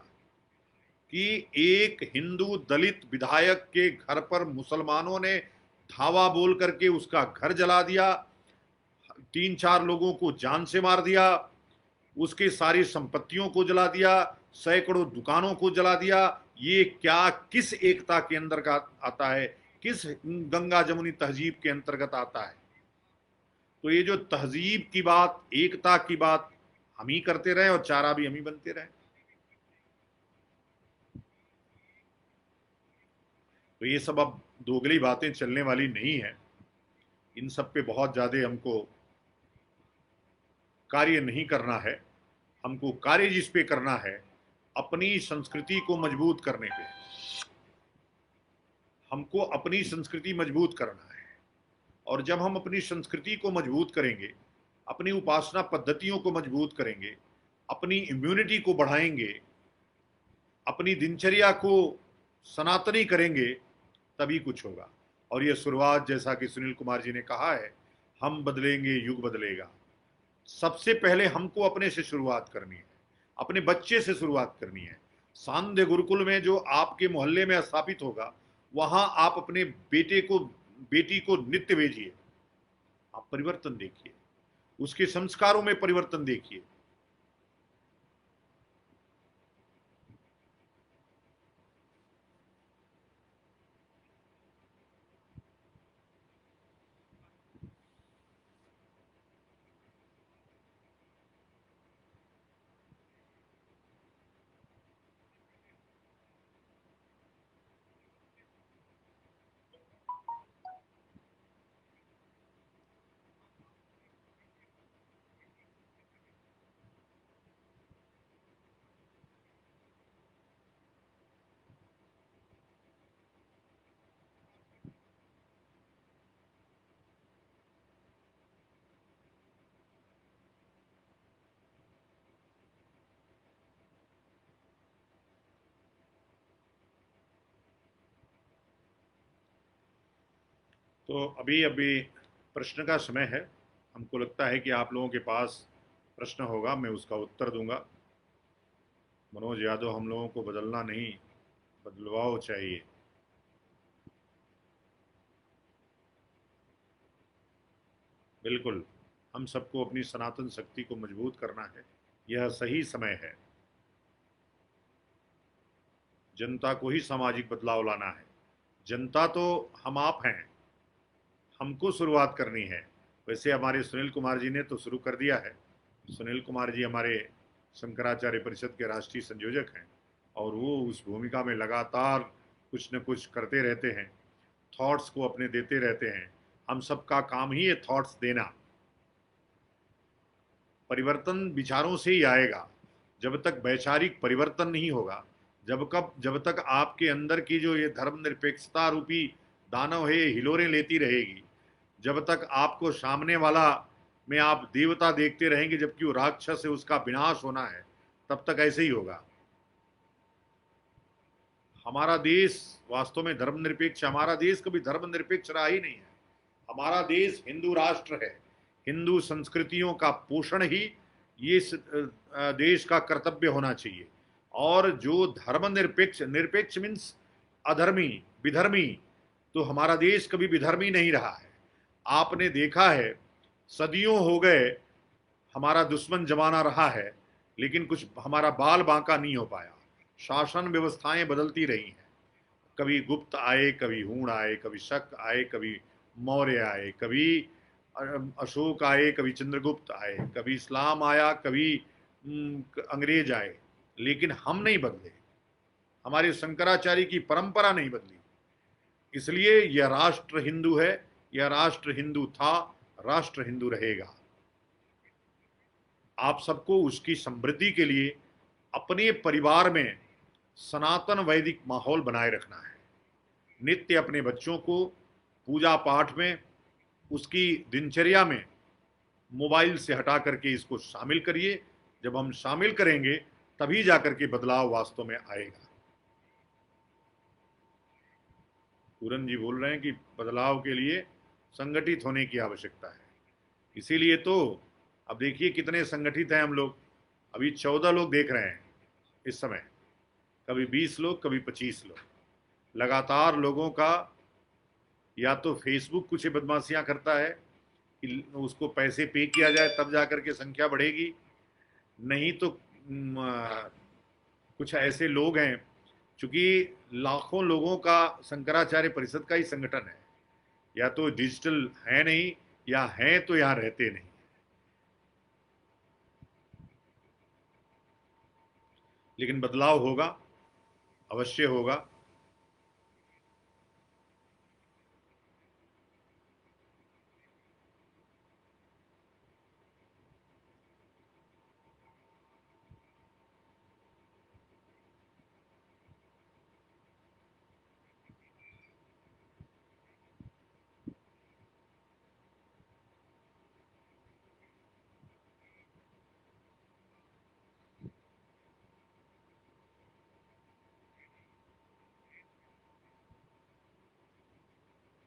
[SPEAKER 1] कि एक हिंदू दलित विधायक के घर पर मुसलमानों ने धावा बोल करके उसका घर जला दिया, 3-4 लोगों को जान से मार दिया, उसके सारी संपत्तियों को जला दिया, सैकड़ों दुकानों को जला दिया। ये क्या, किस एकता के अंदर का आता है, किस गंगा जमुनी तहजीब के अंतर्गत आता है? तो ये जो तहजीब की बात, एकता की बात हम ही करते रहे और चारा भी हम ही बनते रहे। तो ये सब अब दोगली बातें चलने वाली नहीं है। इन सब पे बहुत ज्यादा हमको कार्य नहीं करना है। हमको कार्य जिस पे करना है, अपनी संस्कृति को मजबूत करने पे। हमको अपनी संस्कृति मजबूत करना है, और जब हम अपनी संस्कृति को मजबूत करेंगे, अपनी उपासना पद्धतियों को मजबूत करेंगे, अपनी इम्यूनिटी को बढ़ाएंगे, अपनी दिनचर्या को सनातनी करेंगे, तभी कुछ होगा। और यह शुरुआत, जैसा कि सुनील कुमार जी ने कहा है, हम बदलेंगे युग बदलेगा। सबसे पहले हमको अपने से शुरुआत करनी है, अपने बच्चे से शुरुआत करनी है। सांध्य गुरुकुल में जो आपके मोहल्ले में स्थापित होगा, वहां आप अपने बेटी को नित्य भेजिए। आप परिवर्तन देखिए, उसके संस्कारों में परिवर्तन देखिए। तो अभी अभी प्रश्न का समय है। हमको लगता है कि आप लोगों के पास प्रश्न होगा, मैं उसका उत्तर दूंगा। मनोज यादव, हम लोगों को बदलना नहीं, बदलाव चाहिए। बिल्कुल, हम सबको अपनी सनातन शक्ति को मजबूत करना है। यह सही समय है। जनता को ही सामाजिक बदलाव लाना है। जनता तो हम आप हैं, हमको शुरुआत करनी है। वैसे हमारे सुनील कुमार जी ने तो शुरू कर दिया है। सुनील कुमार जी हमारे शंकराचार्य परिषद के राष्ट्रीय संयोजक हैं और वो उस भूमिका में लगातार कुछ न कुछ करते रहते हैं, थॉट्स को अपने देते रहते हैं। हम सबका काम ही ये थॉट्स देना। परिवर्तन विचारों से ही आएगा। जब तक वैचारिक परिवर्तन नहीं होगा, जब तक आपके अंदर की जो ये धर्मनिरपेक्षता रूपी दानव है, ये हिलोरें लेती रहेगी, जब तक आपको सामने वाला में आप देवता देखते रहेंगे जबकि वो राक्षस है, उसका विनाश होना है, तब तक ऐसे ही होगा। हमारा देश वास्तव में धर्मनिरपेक्ष, हमारा देश कभी धर्मनिरपेक्ष रहा ही नहीं है। हमारा देश हिंदू राष्ट्र है। हिंदू संस्कृतियों का पोषण ही ये देश का कर्तव्य होना चाहिए। और जो धर्मनिरपेक्ष, निरपेक्ष मीन्स अधर्मी, विधर्मी, तो हमारा देश कभी विधर्मी नहीं रहा है। आपने देखा है, सदियों हो गए हमारा दुश्मन जमाना रहा है, लेकिन कुछ हमारा बाल बांका नहीं हो पाया। शासन व्यवस्थाएं बदलती रही हैं। कभी गुप्त आए, कभी हूण आए, कभी शक आए, कभी मौर्य आए, कभी अशोक आए, कभी चंद्रगुप्त आए, कभी इस्लाम आया, कभी अंग्रेज आए, लेकिन हम नहीं बदले। हमारे शंकराचार्य की परंपरा नहीं बदली। इसलिए यह राष्ट्र हिंदू है, यह राष्ट्र हिंदू था, राष्ट्र हिंदू रहेगा। आप सबको उसकी समृद्धि के लिए अपने परिवार में सनातन वैदिक माहौल बनाए रखना है। नित्य अपने बच्चों को पूजा पाठ में, उसकी दिनचर्या में मोबाइल से हटा करके इसको शामिल करिए। जब हम शामिल करेंगे तभी जाकर के बदलाव वास्तव में आएगा। पूरन जी बोल रहे हैं कि बदलाव के लिए संगठित होने की आवश्यकता है। इसीलिए तो अब देखिए कितने संगठित हैं हम लोग। अभी 14 लोग देख रहे हैं इस समय, कभी 20 लोग, कभी 25 लोग। लगातार लोगों का, या तो फेसबुक कुछ बदमाशियां करता है कि उसको पैसे पे किया जाए तब जाकर के संख्या बढ़ेगी, नहीं तो कुछ ऐसे लोग हैं, चूंकि लाखों लोगों का शंकराचार्य परिषद का ही संगठन है, या तो डिजिटल है नहीं, या हैं तो यहां रहते नहीं। लेकिन बदलाव होगा, अवश्य होगा।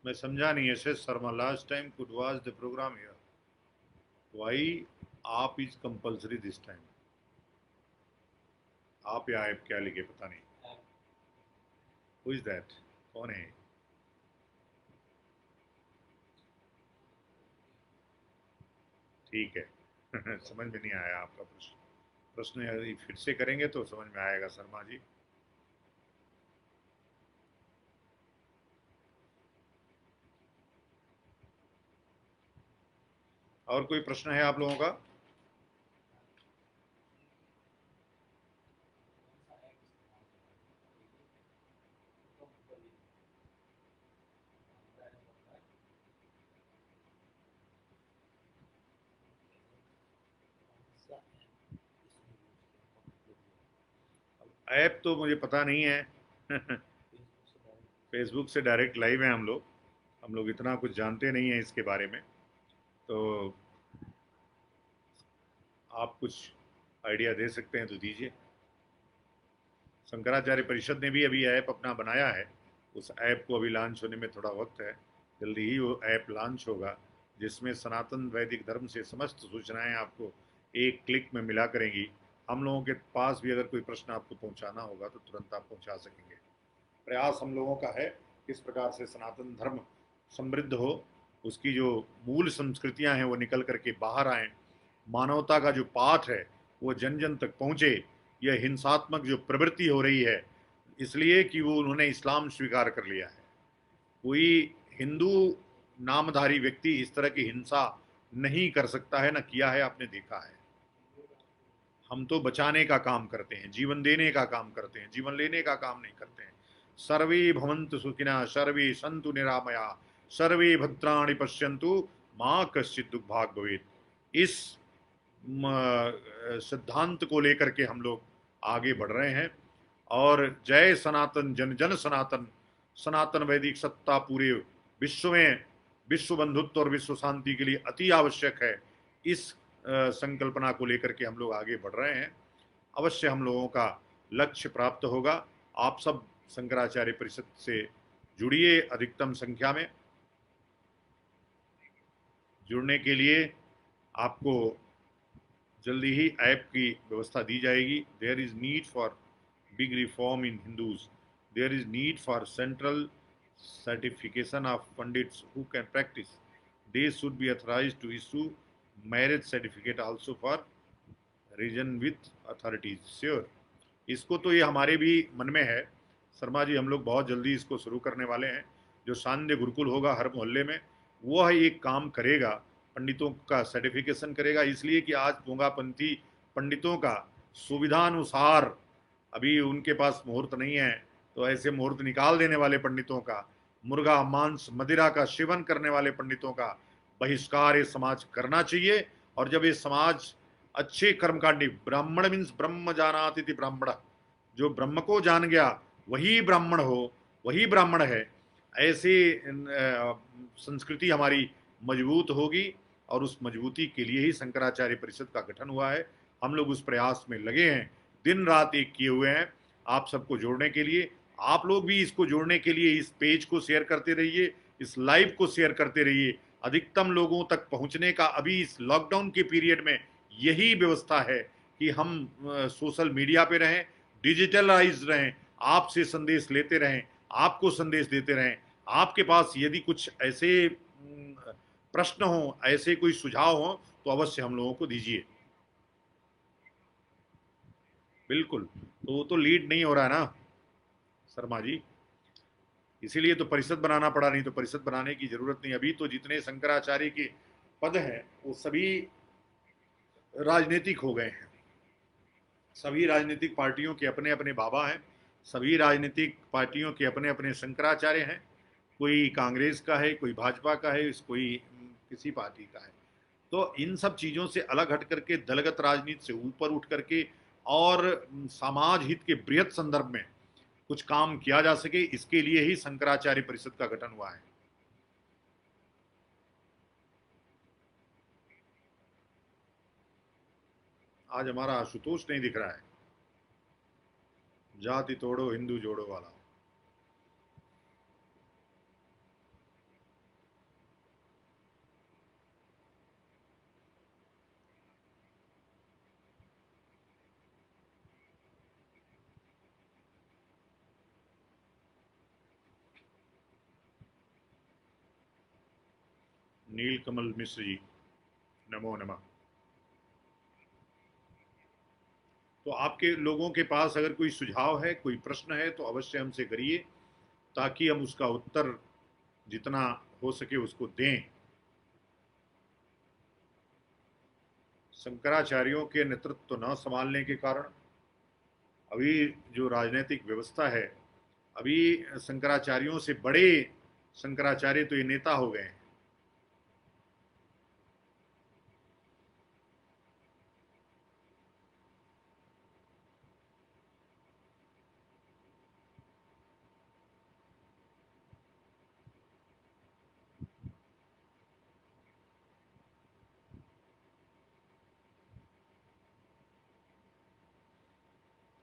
[SPEAKER 1] मैं समझा नहीं। S Sharma, last time could watch the programme here, why app is compulsory this time. आप या ऐप क्या लिखे पता नहीं। Who is that? कौन है? ठीक है। समझ में नहीं आया आपका प्रश्न। प्रश्न यदि फिर से करेंगे तो समझ में आएगा शर्मा जी। और कोई प्रश्न है आप लोगों का? ऐप तो मुझे पता नहीं है। फेसबुक से डायरेक्ट लाइव है हम लोग। हम लोग इतना कुछ जानते नहीं है इसके बारे में, तो आप कुछ आइडिया दे सकते हैं तो दीजिए। शंकराचार्य परिषद ने भी अभी ऐप अपना बनाया है। उस ऐप को अभी लॉन्च होने में थोड़ा वक्त है, जल्दी ही वो ऐप लॉन्च होगा जिसमें सनातन वैदिक धर्म से समस्त सूचनाएं आपको एक क्लिक में मिला करेंगी। हम लोगों के पास भी अगर कोई प्रश्न आपको पहुंचाना होगा तो तुरंत आप पहुंचा सकेंगे। प्रयास हम लोगों का है किस प्रकार से सनातन धर्म समृद्ध हो, उसकी जो मूल संस्कृतियां हैं वो निकल करके बाहर आए, मानवता का जो पाठ है वो जन जन तक पहुंचे। यह हिंसात्मक जो प्रवृत्ति हो रही है इसलिए कि वो उन्होंने इस्लाम स्वीकार कर लिया है। कोई हिंदू नामधारी व्यक्ति इस तरह की हिंसा नहीं कर सकता है, ना किया है, आपने देखा है। हम तो बचाने का काम करते हैं, जीवन देने का काम करते हैं, जीवन लेने का काम नहीं करते हैं। सर्वे भवन्तु सुखिनः सर्वे सन्तु निरामया सर्वे भद्राणि पश्यन्तु माँ कश्चित् दुर्भाग् भवेत्। इस सिद्धांत को लेकर के हम लोग आगे बढ़ रहे हैं। और जय सनातन, जन जन सनातन, सनातन वैदिक सत्ता पूरे विश्व में विश्व बंधुत्व और विश्व शांति के लिए अति आवश्यक है। इस संकल्पना को लेकर के हम लोग आगे बढ़ रहे हैं। अवश्य हम लोगों का लक्ष्य प्राप्त होगा। आप सब शंकराचार्य परिषद से जुड़िए। अधिकतम संख्या में जुड़ने के लिए आपको जल्दी ही ऐप की व्यवस्था दी जाएगी। There is need for big reform in Hindus. There is need for central certification of Pandits who can practice. They should be authorized to issue marriage certificate also for region with authorities. Sure. इसको तो ये हमारे भी मन में है शर्मा जी, हम लोग बहुत जल्दी इसको शुरू करने वाले हैं। जो शान्य गुरुकुल होगा हर मोहल्ले में, वो एक काम करेगा, पंडितों का सर्टिफिकेशन करेगा। इसलिए कि आज पोंगापंथी पंडितों का सुविधानुसार अभी उनके पास मुहूर्त नहीं है, तो ऐसे मुहूर्त निकाल देने वाले पंडितों का, मुर्गा मांस मदिरा का सेवन करने वाले पंडितों का बहिष्कार ये समाज करना चाहिए। और जब ये समाज अच्छे कर्मकांडी, ब्राह्मण मीन्स ब्रह्म जानाति ब्राह्मण, जो ब्रह्म को जान गया वही ब्राह्मण हो, वही ब्राह्मण है, ऐसी संस्कृति हमारी मजबूत होगी। और उस मजबूती के लिए ही शंकराचार्य परिषद का गठन हुआ है। हम लोग उस प्रयास में लगे हैं, दिन रात एक किए हुए हैं आप सबको जोड़ने के लिए। आप लोग भी इसको जोड़ने के लिए इस पेज को शेयर करते रहिए, इस लाइव को शेयर करते रहिए। अधिकतम लोगों तक पहुंचने का अभी इस लॉकडाउन के पीरियड में यही व्यवस्था है कि हम सोशल मीडिया पे रहें, डिजिटलाइज रहें, आपसे संदेश लेते रहें, आपको संदेश देते रहें। आपके पास यदि कुछ ऐसे प्रश्न हो, ऐसे कोई सुझाव हो, तो अवश्य हम लोगों को दीजिए। बिल्कुल, तो वो तो लीड नहीं हो रहा है ना शर्मा जी, इसीलिए तो परिषद बनाना पड़ा, नहीं तो परिषद बनाने की जरूरत नहीं। अभी तो जितने शंकराचार्य के पद हैं वो सभी राजनीतिक हो गए हैं। सभी राजनीतिक पार्टियों के अपने अपने बाबा हैं, सभी राजनीतिक पार्टियों के अपने अपने शंकराचार्य हैं। कोई कांग्रेस का है, कोई भाजपा का है, कोई किसी पार्टी का है। तो इन सब चीज़ों से अलग हट करके, दलगत राजनीति से ऊपर उठ करके और समाज हित के बृहत संदर्भ में कुछ काम किया जा सके, इसके लिए ही शंकराचार्य परिषद का गठन हुआ है। आज हमारा आशुतोष नहीं दिख रहा है, जाति तोड़ो हिंदू जोड़ो वाला। नीलकमल मिश्र जी, नमो नमः। तो आपके लोगों के पास अगर कोई सुझाव है, कोई प्रश्न है, तो अवश्य हमसे करिए, ताकि हम उसका उत्तर जितना हो सके उसको दें। शंकराचार्यों के नेतृत्व न संभालने के कारण अभी जो राजनीतिक व्यवस्था है, अभी शंकराचार्यों से बड़े शंकराचार्य तो ये नेता हो गए हैं।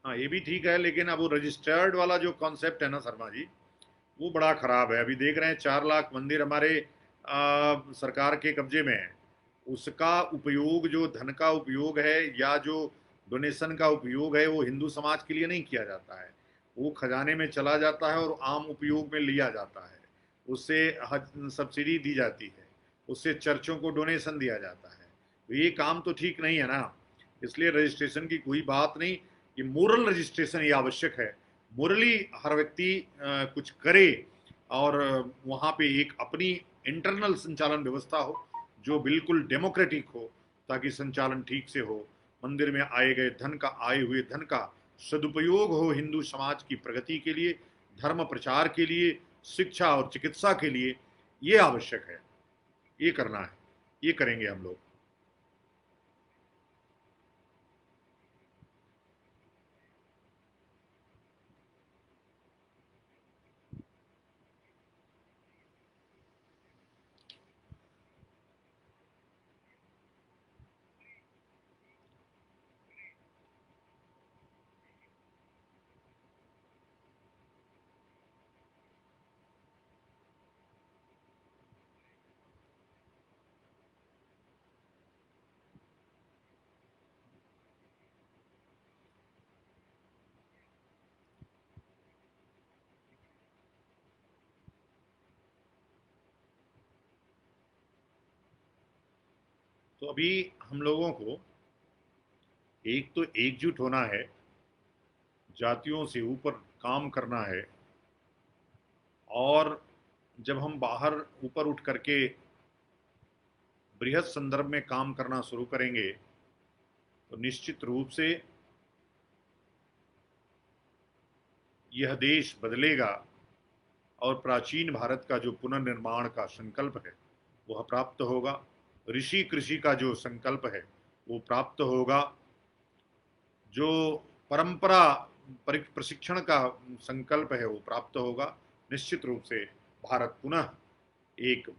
[SPEAKER 1] हाँ, ये भी ठीक है, लेकिन अब वो रजिस्टर्ड वाला जो कॉन्सेप्ट है ना शर्मा जी, वो बड़ा खराब है। अभी देख रहे हैं 4 लाख मंदिर हमारे सरकार के कब्जे में है। उसका उपयोग, जो धन का उपयोग है या जो डोनेशन का उपयोग है, वो हिंदू समाज के लिए नहीं किया जाता है। वो खजाने में चला जाता है और आम उपयोग में लिया जाता है। उससे सब्सिडी दी जाती है, उससे चर्चों को डोनेशन दिया जाता है। तो ये काम तो ठीक नहीं है ना। इसलिए रजिस्ट्रेशन की कोई बात नहीं, ये मोरल रजिस्ट्रेशन ये आवश्यक है। मोरली हर व्यक्ति कुछ करे और वहाँ पे एक अपनी इंटरनल संचालन व्यवस्था हो जो बिल्कुल डेमोक्रेटिक हो, ताकि संचालन ठीक से हो, मंदिर में आए गए धन का, आए हुए धन का सदुपयोग हो हिंदू समाज की प्रगति के लिए, धर्म प्रचार के लिए, शिक्षा और चिकित्सा के लिए। ये आवश्यक है, ये करना है, ये करेंगे हम लोग। तो अभी हम लोगों को एक तो एकजुट होना है, जातियों से ऊपर काम करना है, और जब हम बाहर ऊपर उठ करके बृहद संदर्भ में काम करना शुरू करेंगे तो निश्चित रूप से यह देश बदलेगा और प्राचीन भारत का जो पुनर्निर्माण का संकल्प है वह प्राप्त होगा। ऋषि कृषि का जो संकल्प है वो प्राप्त होगा। जो परंपरा प्रशिक्षण का संकल्प है वो प्राप्त होगा। निश्चित रूप से भारत पुनः एक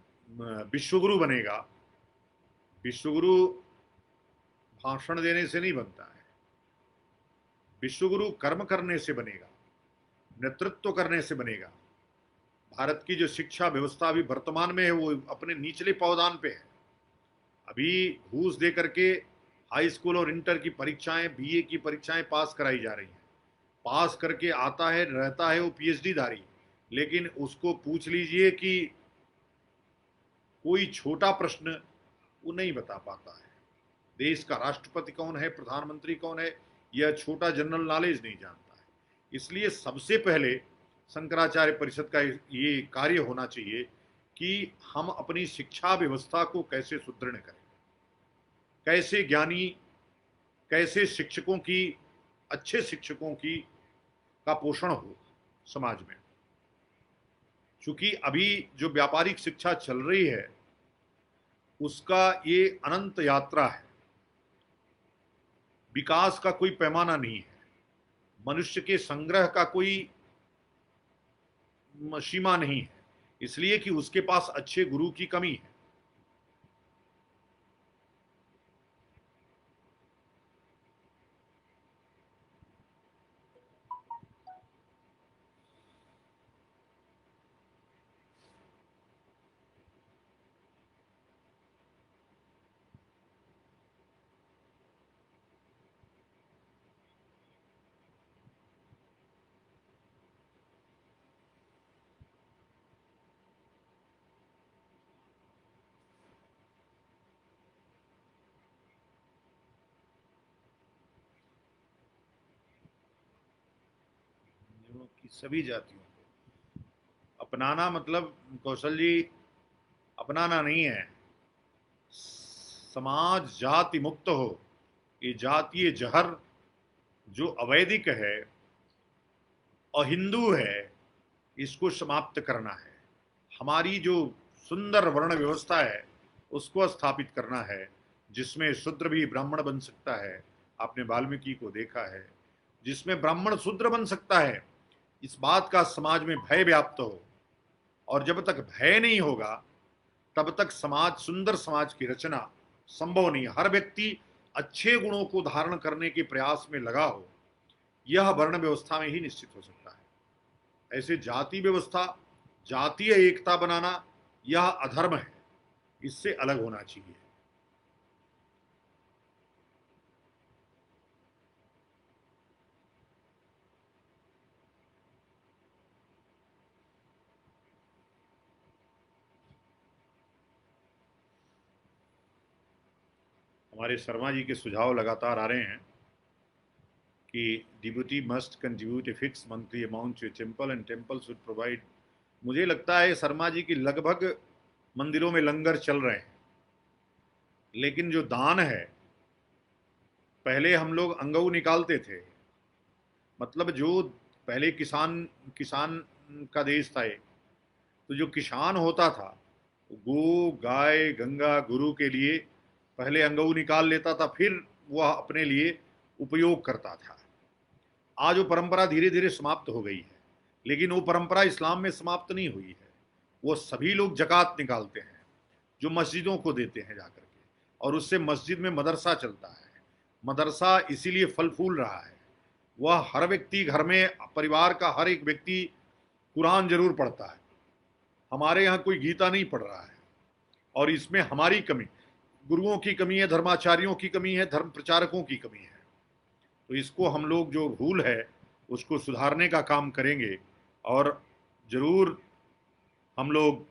[SPEAKER 1] विश्वगुरु बनेगा। विश्वगुरु भाषण देने से नहीं बनता है, विश्वगुरु कर्म करने से बनेगा, नेतृत्व करने से बनेगा। भारत की जो शिक्षा व्यवस्था अभी वर्तमान में है वो अपने निचले पावदान पे है। अभी घूस दे करके हाई स्कूल और इंटर की परीक्षाएं, बीए की परीक्षाएं पास कराई जा रही हैं। पास करके आता है, रहता है वो पीएचडी धारी, लेकिन उसको पूछ लीजिए कि कोई छोटा प्रश्न वो नहीं बता पाता है। देश का राष्ट्रपति कौन है, प्रधानमंत्री कौन है, यह छोटा जनरल नॉलेज नहीं जानता है। इसलिए सबसे पहले शंकराचार्य परिषद का ये कार्य होना चाहिए कि हम अपनी शिक्षा व्यवस्था को कैसे सुदृढ़ करें, कैसे ज्ञानी, कैसे शिक्षकों की, अच्छे शिक्षकों की का पोषण हो समाज में। चूंकि अभी जो व्यापारिक शिक्षा चल रही है उसका ये अनंत यात्रा है, विकास का कोई पैमाना नहीं है, मनुष्य के संग्रह का कोई सीमा नहीं है, इसलिए कि उसके पास अच्छे गुरु की कमी है। कि सभी जातियों को अपनाना, मतलब कौशल जी, अपनाना नहीं है। समाज जाति मुक्त हो, ये जातीय जहर जो अवैधिक है, अहिंदू है, इसको समाप्त करना है। हमारी जो सुंदर वर्ण व्यवस्था है उसको स्थापित करना है, जिसमें शूद्र भी ब्राह्मण बन सकता है। आपने वाल्मीकि को देखा है, जिसमें ब्राह्मण शूद्र बन सकता है। इस बात का समाज में भय व्याप्त हो, और जब तक भय नहीं होगा तब तक समाज, सुंदर समाज की रचना संभव नहीं। हर व्यक्ति अच्छे गुणों को धारण करने के प्रयास में लगा हो, यह वर्ण व्यवस्था में ही निश्चित हो सकता है। ऐसे जाति व्यवस्था जातीय एकता बनाना यह अधर्म है, इससे अलग होना चाहिए। हमारे शर्मा जी के सुझाव लगातार आ रहे हैं कि deputy must contribute a fix monthly amount to temple and temple should provide. मुझे लगता है शर्मा जी की लगभग मंदिरों में लंगर चल रहे हैं, लेकिन जो दान है, पहले हम लोग अंगऊ निकालते थे, मतलब जो पहले किसान किसान का देश था ये, तो जो किसान होता था गो गाय गंगा गुरु के लिए पहले अंगऊ निकाल लेता था, फिर वह अपने लिए उपयोग करता था। आज वो परंपरा धीरे धीरे समाप्त हो गई है, लेकिन वो परंपरा इस्लाम में समाप्त नहीं हुई है। वो सभी लोग जक़ात निकालते हैं, जो मस्जिदों को देते हैं जाकर के, और उससे मस्जिद में मदरसा चलता है। मदरसा इसीलिए फल फूल रहा है। वह हर व्यक्ति घर में, परिवार का हर एक व्यक्ति कुरान जरूर पढ़ता है। हमारे यहाँ कोई गीता नहीं पढ़ रहा है, और इसमें हमारी कमी, गुरुओं की कमी है, धर्माचार्यों की कमी है, धर्म प्रचारकों की कमी है। तो इसको हम लोग, जो भूल है उसको सुधारने का काम करेंगे, और जरूर हम लोग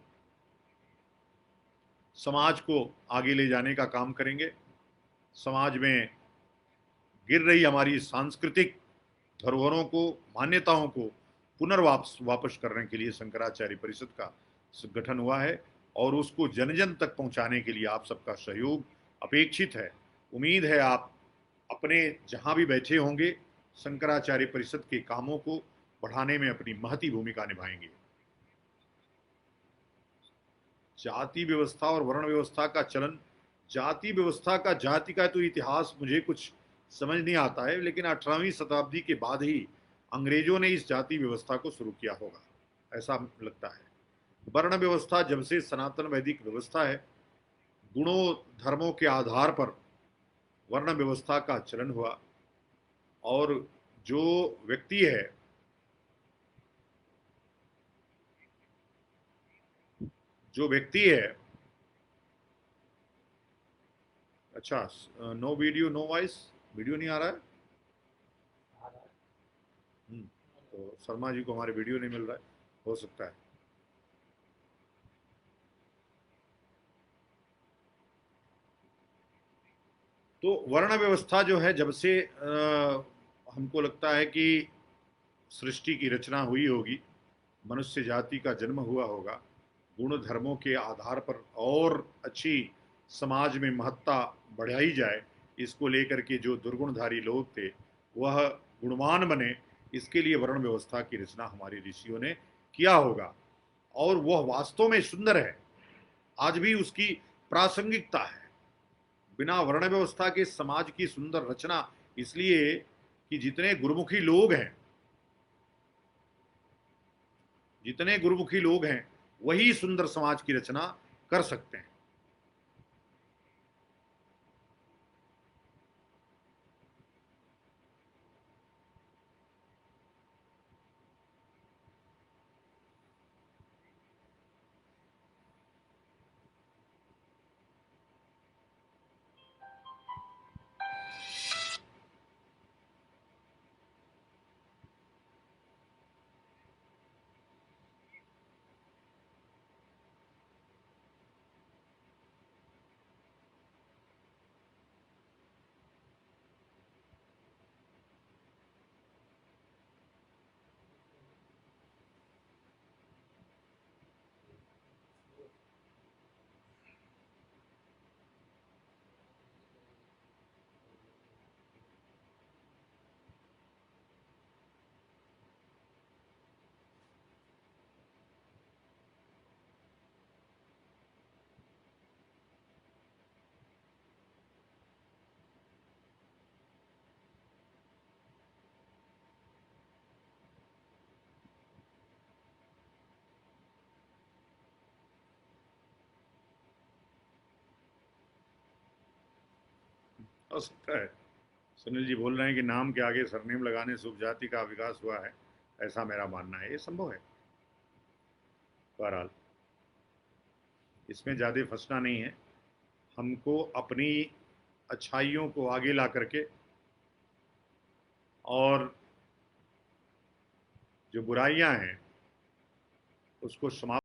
[SPEAKER 1] समाज को आगे ले जाने का काम करेंगे। समाज में गिर रही हमारी सांस्कृतिक धरोहरों को, मान्यताओं को पुनर्वापस वापस करने के लिए शंकराचार्य परिषद का गठन हुआ है, और उसको जन जन तक पहुंचाने के लिए आप सबका सहयोग अपेक्षित है। उम्मीद है आप अपने जहां भी बैठे होंगे शंकराचार्य परिषद के कामों को बढ़ाने में अपनी महती भूमिका निभाएंगे। जाति व्यवस्था और वर्ण व्यवस्था का चलन, जाति व्यवस्था का, जाति का तो इतिहास मुझे कुछ समझ नहीं आता है, लेकिन 18वीं शताब्दी के बाद ही अंग्रेजों ने इस जाति व्यवस्था को शुरू किया होगा, ऐसा लगता है। वर्ण व्यवस्था जब से सनातन वैदिक व्यवस्था है, गुणों धर्मों के आधार पर वर्ण व्यवस्था का चलन हुआ, और जो व्यक्ति है, जो व्यक्ति है, अच्छा, no video no voice, video नहीं आ रहा है। तो शर्मा जी को हमारे वीडियो नहीं मिल रहा है, हो सकता है। तो वर्ण व्यवस्था जो है, जब से हमको लगता है कि सृष्टि की रचना हुई होगी, मनुष्य जाति का जन्म हुआ होगा, गुण धर्मों के आधार पर और अच्छी समाज में महत्ता बढ़ाई जाए, इसको लेकर के जो दुर्गुणधारी लोग थे वह गुणवान बने, इसके लिए वर्ण व्यवस्था की रचना हमारे ऋषियों ने किया होगा, और वह वास्तव में सुंदर है। आज भी उसकी प्रासंगिकता है। बिना वर्ण व्यवस्था के समाज की सुंदर रचना, इसलिए कि जितने गुरुमुखी लोग हैं, जितने गुरुमुखी लोग हैं वही सुंदर समाज की रचना कर सकते हैं। हो सकता है। सुनील जी बोल रहे हैं कि नाम के आगे सरनेम लगाने से उपजाति का विकास हुआ है, ऐसा मेरा मानना है, ये संभव है। बहरहाल इसमें ज़्यादा फंसना नहीं है, हमको अपनी अच्छाइयों को आगे ला करके और जो बुराइयां हैं उसको समाप्त